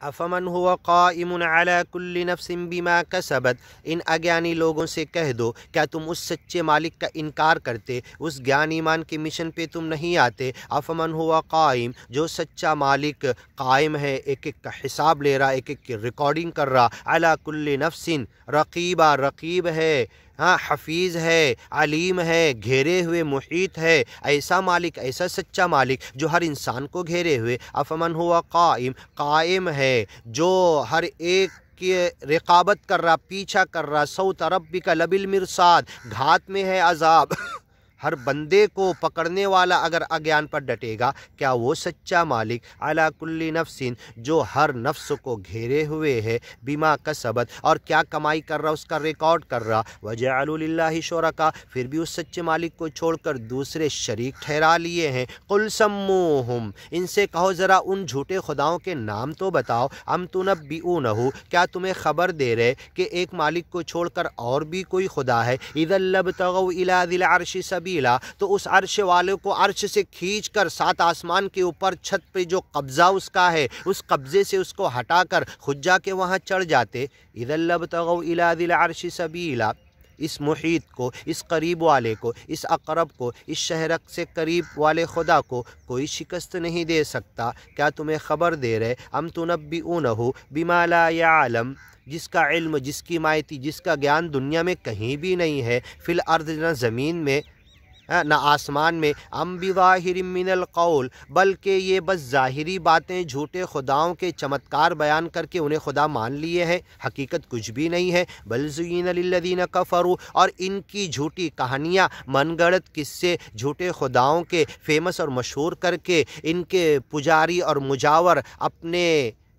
افمن هو قائم على كل نفس بما کسبت، ان اگیانی لوگوں سے کہہ دو کیا تم اس سچے مالک کا انکار کرتے، اس گیان ایمان کے مشن پہ تم نہیں آتے؟ افمن هو قائم، جو سچا مالک قائم ہے، ایک ایک کا حساب لے رہا، ایک ایک کی ریکارڈنگ کر رہا، علی کل نفس، رقیبہ، رقیب ہے، ہاں حفیظ ہے، علیم ہے، گھیرے ہوئے محیط ہے، ایسا مالک، ایسا سچا مالک جو ہر انسان کو گھیرے ہوئے۔ افمن ہوا قائم، قائم ہے جو ہر ایک کی رقابت کر رہا، پیچھا کر رہا، صوت ربک لبالمرصاد، گھات میں ہے عذاب، ہر بندے کو پکڑنے والا اگر اگیان پر ڈٹے گا، کیا وہ سچا مالک علی کل نفس، جو ہر نفس کو گھیرے ہوئے ہے، بما کسبت، اور کیا کمائی کر رہا اس کا ریکارڈ کر رہا، وجعلوا للہ شرکا، پھر بھی اس سچے مالک کو چھوڑ کر دوسرے شریک ٹھہرا لیے ہیں۔ قل سموہم، ان سے کہو ذرا ان جھوٹے خداؤں کے نام تو بتاؤ، ام تنبئونہ، کیا تمہیں خبر دے رہے کہ ایک مالک کو چھوڑ کر اور بھی کوئی خدا ہے؟ اذا لابتغوا الی ذی العرش سبیلا، تو اس عرش والے کو عرش سے کھینچ کر سات آسمان کے اوپر چھت پہ جو قبضہ اس کا ہے، اس قبضے سے اس کو ہٹا کر خود جا کے وہاں چڑھ جاتے۔ اذا لابتغوا الی ذی العرش سبیلا، اس محیط کو، اس قریب والے کو، اس اقرب کو، اس شہرک سے قریب والے خدا کو کوئی شکست نہیں دے سکتا۔ کیا تمہیں خبر دے رہے، ام تنبئونہ بما لا یعلم، جس کا علم، جس کی مائتی، جس کا گیان دنیا میں کہیں بھی نہیں ہے، فی الارض، نہ زمین میں نہ آسمان میں، ام بظاہر من القول، بلکہ یہ بس ظاہری باتیں، جھوٹے خداؤں کے چمتکار بیان کر کے انہیں خدا مان لیے ہیں، حقیقت کچھ بھی نہیں ہے۔ بل زین للذین کفروا، اور ان کی جھوٹی کہانیاں، من گڑت قصے جھوٹے خداؤں کے فیمس اور مشہور کر کے ان کے پجاری اور مجاور اپنے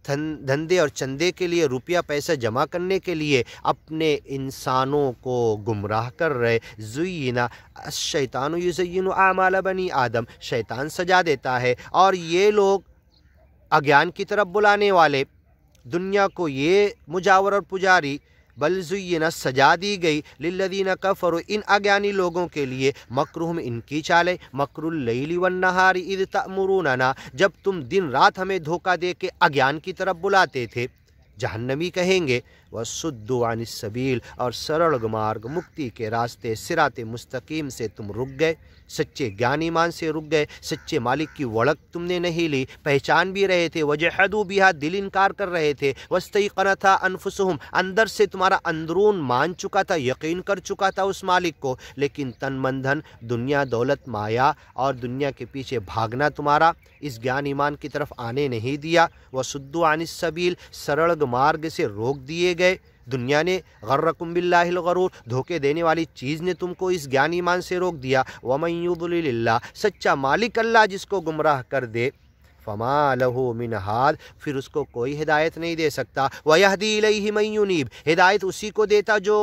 دھندے اور چندے کے لیے، روپیہ پیسہ جمع کرنے کے لیے اپنے انسانوں کو گمراہ کر رہے۔ زینا الشیطان یزین اعمال بنی آدم، شیطان سجا دیتا ہے، اور یہ لوگ اگیان کی طرف بلانے والے دنیا کو، یہ مجاور اور پجاری، بل زینا سجا دی گئی، للذین کفروا، ان اگیانی لوگوں کے لیے، مکرہم، ان کی چالیں، مکر اللیل والنہار اذ تأمروننا، جب تم دن رات ہمیں دھوکہ دے کے اگیان کی طرف بلاتے تھے۔ جہنمی کہیں گے، وَصُدُّوا عَنِ السَّبِيلِ، اور سرل مارگ، مکتی کے راستے، صراط مستقیم سے تم رک گئے، سچے گیان ایمان سے رک گئے، سچے مالک کی وڑک تم نے نہیں لی، پہچان بھی رہے تھے، وَجَحَدُوا بِهَا، دل انکار کر رہے تھے، وَاسْتَيْقَنَتْهَا أَنفُسُهُمْ، اندر سے تمہارا اندرون مان چکا تھا، یقین کر چکا تھا اس مالک کو، لیکن تن من دھن، دنیا، دولت، مایا اور دنیا کے پیچھے بھاگنا تمہارا اس گیان ایمان کی طرف آنے نہیں دیا۔ وَصُدُّوا عَنِ السَّبِيلِ، سرل مارگ سے روک دیے گئے، دنیا نے، غرکم باللہ الغرور، دھوکے دینے والی چیز نے تم کو اس گیان ایمان سے روک دیا۔ وَمَن يُضْلِلِ اللَّهُ، سچا مالک اللہ جس کو گمراہ کر دے، فَمَا لَهُ مِنْ هَادٍ، پھر اس کو کوئی ہدایت نہیں دے سکتا۔ وَيَهْدِي إِلَيْهِ مَن يُنِيبُ، ہدایت اسی کو دیتا جو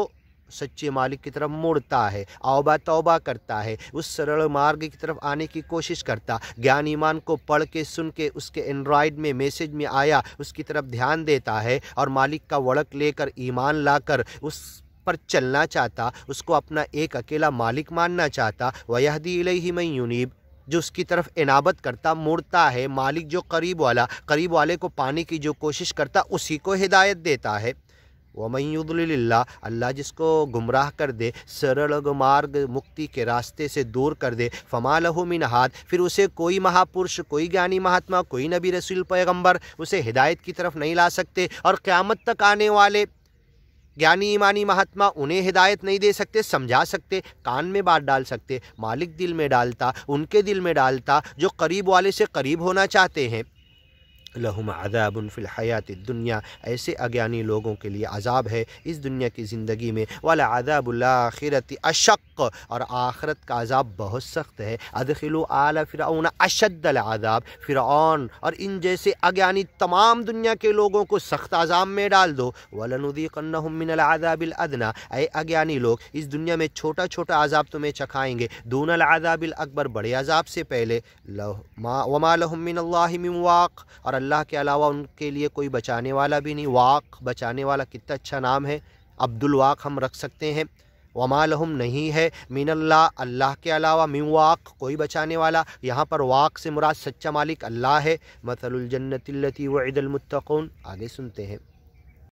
سچے مالک کی طرف مڑتا ہے، اوبہ توبہ کرتا ہے، اس سرل مارگ کی طرف آنے کی کوشش کرتا، گیان ایمان کو پڑھ کے، سن کے، اس کے اینڈرائیڈ میں میسج میں آیا اس کی طرف دھیان دیتا ہے، اور مالک کا وڑک لے کر، ایمان لا کر اس پر چلنا چاہتا، اس کو اپنا ایک اکیلا مالک ماننا چاہتا۔ وَيَهْدِي إِلَيْهِ مَن يُنِيبُ، جو اس کی طرف انابت کرتا، مڑتا ہے، مالک جو قریب والا، قریب والے کو پانے کی جو کوشش کرتا، اسی کو ہدایت دیتا ہے۔ وَمَن يُضْلِلِ اللَّهُ، اللہ جس کو گمراہ کر دے، سرل مارگ، مکتی کے راستے سے دور کر دے، فَمَا لَهُ مِنْ هَادٍ، پھر اسے کوئی مہاپرش، کوئی گیانی مہاتما، کوئی نبی، رسول، پیغمبر اسے ہدایت کی طرف نہیں لا سکتے، اور قیامت تک آنے والے گیانی ایمانی مہاتما انہیں ہدایت نہیں دے سکتے، سمجھا سکتے، کان میں بات ڈال سکتے، مالک دل میں ڈالتا، ان کے دل میں ڈالتا جو قریب والے سے قریب ہونا چاہتے ہیں۔ لہم عذاب فی الحیات الدنیا، ایسے اگیانی لوگوں کے لیے عذاب ہے اس دنیا کی زندگی میں، وَلَعَذَابُ الْآخِرَةِ أَشَقُّ، اور آخرت کا عذاب بہت سخت ہے۔ ادخلوا آل فرعون اشد العذاب، فرعون اور ان جیسے اگیانی تمام دنیا کے لوگوں کو سخت عذاب میں ڈال دو۔ وَلَنُذِيقَنَّهُم مِّنَ الْعَذَابِ الْأَدْنَىٰ، اے اگیانی لوگ، اس دنیا میں چھوٹا چھوٹا عذاب تمہیں چکھائیں گے، دون العذاب الأکبر، بڑے عذاب سے پہلے۔ وَمَا لَهُم مِّنَ اللَّهِ مِن وَاقٍ، اور اللہ کے علاوہ ان کے لیے کوئی بچانے والا بھی نہیں۔ واق، بچانے والا، کتنا اچھا نام ہے، عبد الواق ہم رکھ سکتے ہیں۔ وما لہم نہیں ہے من اللہ اللہ کے علاوہ من واق کوئی بچانے والا. یہاں پر واق سے مراد سچا مالک اللہ ہے. مثل الجنت التی وعد المتقون. آگے سنتے ہیں.